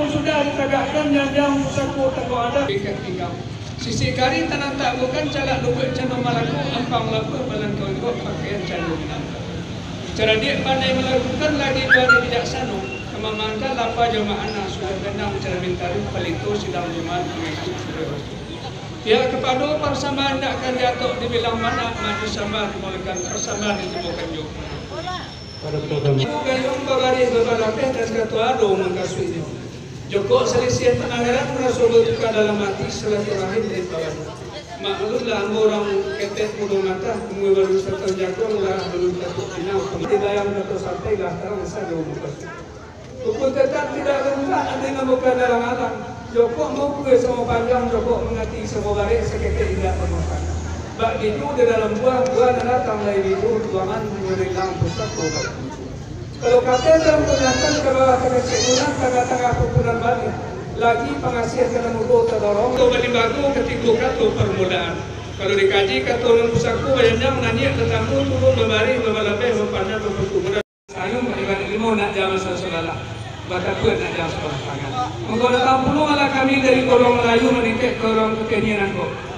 Sudah ditegakkan yang saku tahu ada sisi kari tanah tak bukan calak lubuk cano malaku ampang laku balang kau pakaian cano cara dia pandai melakukan lagi pada bijaksana kemamangkan lapa jemaah anak sudah benar cara bintari pelito sidang jemaah mengikut ya kepada persamaan tidak akan jatuh dibilang mana maju sama dimulakan persamaan ditemukan juga bukan yang berlari beberapa dan kata ado mengkasih ini Joko selisih anggaran merasa bertukar dalam hati silaturahim dari bawah. Maklumlah orang ketek mudah mata mengeluarkan serta jago lah belum dapat final. Tidak yang dapat sampai lah terang saja umumkan. Hukum tetap tidak berubah ada yang bukan dalam alam. Joko mau pergi sama panjang Joko mengati semua baris seketik tidak bermakan. Bak itu di dalam buah dan datang dari itu ruangan menyerang pusat kota. Kalau kata dalam pernyataan kalau kata cekunan tengah-tengah kumpulan balik lagi pengasih dalam mulut terdorong. Itu balik bagu ketika kata permulaan. Kalau dikaji kata orang pusatku banyak menanya tentang turun membari membalapeh mempanjang memperkuburan. Anu ibarat ilmu nak jalan sesuatu. Baca pun nak jalan sesuatu. Mengkonon tampulu malah kami dari golong Melayu meningkat ke orang Kekenyan kok.